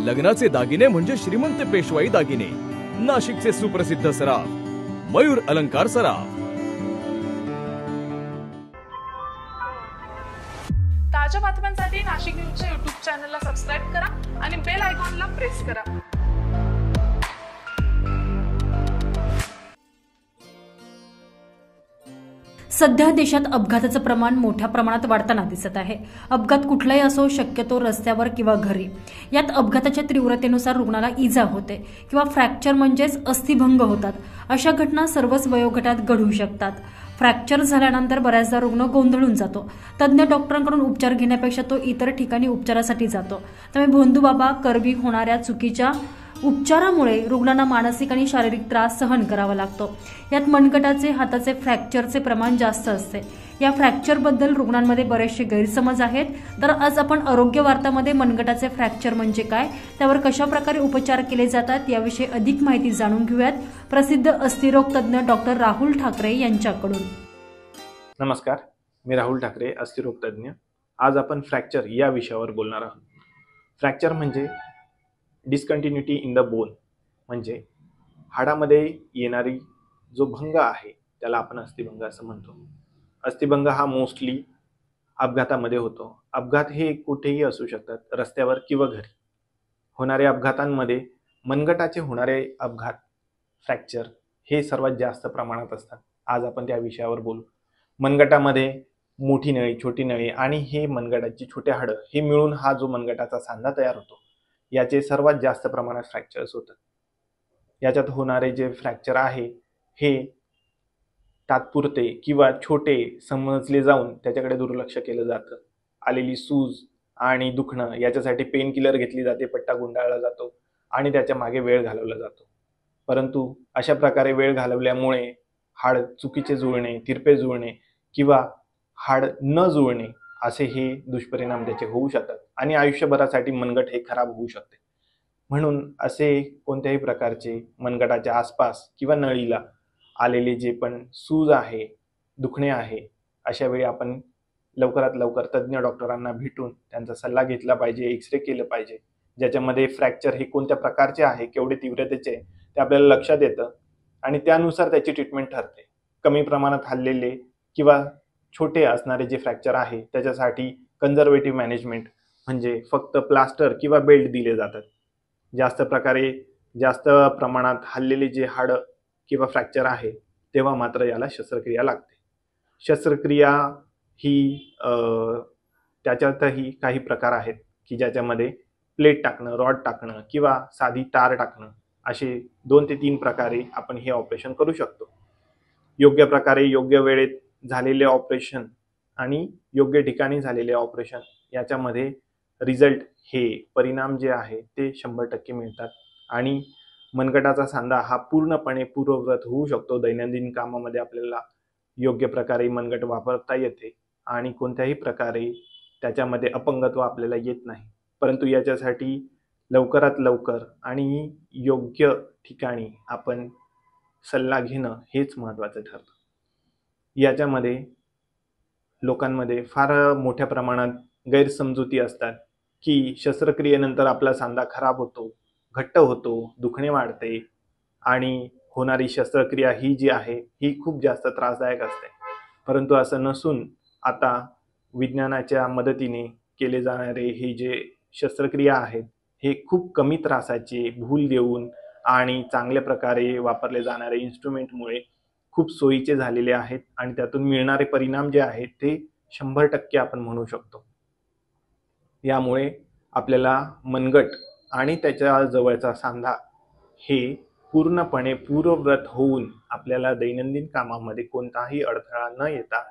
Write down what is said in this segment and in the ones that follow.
लग्नाचे दागिने म्हणजे श्रीमंत पेशवाई दागिने, नाशिकचे सुप्रसिद्ध सराफ मयूर अलंकार सराफ। ताज्या बातम्यांसाठी नाशिक न्यूजच्या YouTube चॅनलला सबस्क्राइब करा आणि बेल आयकॉनला प्रेस करा। सध्या देशात अपघाताचं प्रमाण मोठ्या प्रमाणात वाढताना दिसत आहे। अपघात कुठलाही असो, शक्यतो रस्त्यावर किंवा घरी। यात अपघाताच्या तीव्रतेनुसार रुग्णाला इजा होते किंवा फ्रॅक्चर म्हणजेच अस्थिभंग होतात। अशा घटना सर्वच वयोगटात घडू शकतात। फ्रॅक्चर झाल्यानंतर बऱ्याचदा रुग्ण गोंधळून जातो। तज्ञ डॉक्टरांकडून उपचार घेण्यापेक्षा तो इतर ठिकाणी उपचारासाठी जातो। त्यामुळे भोंदूबाबा करवी होणाऱ्या चुकीच्या उपचारामुळे रुग्णांना मानसिक आणि शारीरिक त्रास सहन करावा लागतो। यात मनगटाचे, हाताचे फ्रॅक्चरचे प्रमाण जास्त असते। या फ्रॅक्चरबद्दल रुग्णांमध्ये बरेचसे गैरसमज आहेत। तर आज आपण आरोग्य वार्तामध्ये मनगटाचे फ्रॅक्चर म्हणजे काय, त्यावर कशा प्रकारे उपचार केले जातात याविषयी अधिक माहिती जाणून घेऊयात प्रसिद्ध अस्थिरोग तज्ञ डॉक्टर राहुल ठाकरे यांच्याकडून। नमस्कार, मी राहुल ठाकरे, अस्थिरोग तज्ञ। आज आपण फ्रॅक्चर या विषयावर बोलणार आहोत। फ्रॅक्चर म्हणजे डिस्कंटिन्युटी इन द बोन, म्हणजे हाडामध्ये येणारी जो भंग आहे त्याला आपण अस्थिभंग असं म्हणतो। अस्थिभंग हा मोस्टली अपघातामध्ये होतो। अपघात हे कुठेही असू शकतात, रस्त्यावर किंवा घरी होणाऱ्या अपघातांमध्ये मनगटाचे होणारे अपघात, फ्रॅक्चर हे सर्वात जास्त प्रमाणात असतात। आज आपण त्या विषयावर बोलू। मनगटामध्ये मोठी नळी, छोटी नळी आणि हे मनगटाची छोटे हाडं हे मिळून हा जो मनगटाचा सांधा तयार होतो, याचे सर्वात जास्त प्रमाणात फ्रॅक्चर्स होतात। याच्यात होणारे जे फ्रॅक्चर आहे हे तात्पुरते किंवा छोटे समजले जाऊन त्याच्याकडे दुर्लक्ष केलं जातं। आलेली सूज आणि दुखणं याच्यासाठी पेन किलर घेतली जाते, पट्टा गुंडाळला जातो आणि त्याच्या मागे वेळ घालवला जातो। परंतु अशा प्रकारे वेळ घालवल्यामुळे हाड चुकीचे जुळणे, तिरपे जुळणे किंवा हाड न जुळणे असे हे दुष्परिणाम त्याचे होऊ शकतात आणि आयुष्यभरासाठी मनगट हे खराब होऊ शकते। म्हणून असे कोणत्याही प्रकारचे मनगटाच्या आसपास किंवा नळीला आलेले जे पण सूज आहे, दुखणे आहे, अशा वेळी आपण लवकरात लवकर तज्ञ डॉक्टरांना भेटून त्यांचा सल्ला घेतला पाहिजे, एक्सरे केलं पाहिजे, ज्याच्यामध्ये फ्रॅक्चर हे कोणत्या प्रकारचे आहे, केवढे तीव्रतेचे ते आपल्याला लक्षात येतं आणि त्यानुसार त्याची ट्रीटमेंट ठरते। कमी प्रमाणात हल्लेले किंवा छोटे असणारे जे फ्रॅक्चर आहे त्याच्यासाठी कन्झर्वेटिव्ह मॅनेजमेंट म्हणजे फक्त प्लास्टर किंवा बेल्ट दिले जातात। जास्त प्रमाणात हल्लेले जे हाड किंवा फ्रॅक्चर आहे तेव्हा मात्र याला शस्त्रक्रिया लागते। शस्त्रक्रिया ही त्याच्यातही काही प्रकार आहेत की ज्याच्यामध्ये प्लेट टाकणं, रॉड टाकणं किंवा साधी तार टाकणं असे 2 ते 3 प्रकारे आपण हे ऑपरेशन करू शकतो। योग्य प्रकारे, योग्य वेळेत झालेले ऑपरेशन आणि योग्य ठिकाणी झालेले ऑपरेशन याच्यामध्ये रिझल्ट हे परिणाम जे आहे ते 100% मिळतात आणि मनगटाचा सांधा हा पूर्णपणे पूर्ववत होऊ शकतो। दैनंदिन कामामध्ये आपल्याला योग्य प्रकारे मनगट वापरता येते आणि कोणत्याही प्रकारे त्याच्यामध्ये अपंगत्व आपल्याला येत नाही। परंतु याच्यासाठी लवकरात लवकर आणि योग्य ठिकाणी आपण सल्ला घेणं हेच महत्त्वाचं ठरतं। याच्यामध्ये लोकांमध्ये फार मोठ्या प्रमाणात गैरसमजुती असतात की शस्त्रक्रियेनंतर आपला सांधा खराब होतो, घट्ट होतो, दुखणे वाढते आणि होणारी शस्त्रक्रिया ही जी आहे ही खूप जास्त त्रासदायक असते। परंतु असं नसून आता विज्ञानाच्या मदतीने केले जाणारे हे जे शस्त्रक्रिया आहेत हे खूप कमी त्रासाचे, भूल देऊन आणि चांगल्या प्रकारे वापरले जाणारे इन्स्ट्रुमेंटमुळे खूप सोयीचे झालेले आहेत आणि त्यातून मिळणारे परिणाम जे आहेत ते 100% आपण म्हणू शकतो। यामुळे आपल्याला मनगट आणि त्याच्या जवळचा सांधा हे पूर्णपणे पूर्ववत होऊन आपल्याला दैनंदिन कामामध्ये कोणताही अडथळा न येता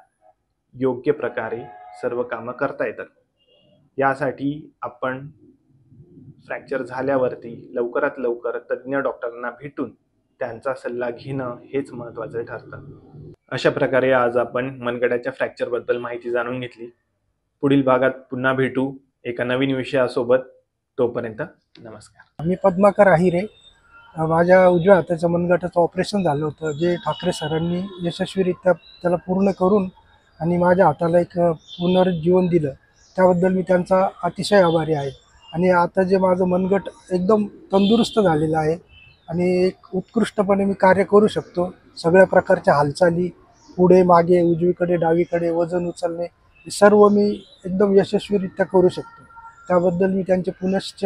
योग्य प्रकारे सर्व कामं करता येतात। यासाठी आपण फ्रॅक्चर झाल्यावरती लवकरात लवकर तज्ञ डॉक्टरांना भेटून त्यांचा सल्ला घेणं हेच महत्त्वाचं ठरतं। अशा प्रकारे आज आपण मनगटाच्या फ्रॅक्चरबद्दल माहिती जाणून घेतली। पुढील भागात पुन्हा भेटू एका नवीन विषयासोबत। तोपर्यंत नमस्कार। मी पद्माकर आहिरे। माझ्या उजव्या हाताच्या मनगटाचं ऑपरेशन झालं होतं, जे ठाकरे सरांनी यशस्वीरित्या त्याला पूर्ण करून आणि माझ्या हाताला एक पुनरुज्जीवन दिलं, त्याबद्दल मी त्यांचा अतिशय आभारी आहे। आणि आता जे माझं मनगट एकदम तंदुरुस्त झालेलं आहे आणि एक उत्कृष्टपणे मी कार्य करू शकतो. सगळ्या प्रकारच्या हालचाली पुढे मागे उजवीकडे डावीकडे वजन उचलणे हे सर्व मी एकदम यशस्वीरित्या करू शकतो. त्याबद्दल मी त्यांचे पुनश्च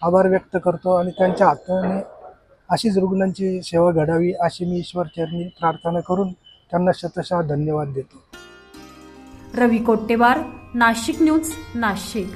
आभार व्यक्त करतो आणि त्यांच्या हाताने अशीच रुग्णांची सेवा घडावी अशी मी ईश्वरचरणी प्रार्थना करून त्यांना शतशः धन्यवाद देतो. रवी कोट्टेवार, नाशिक न्यूज, नाशिक.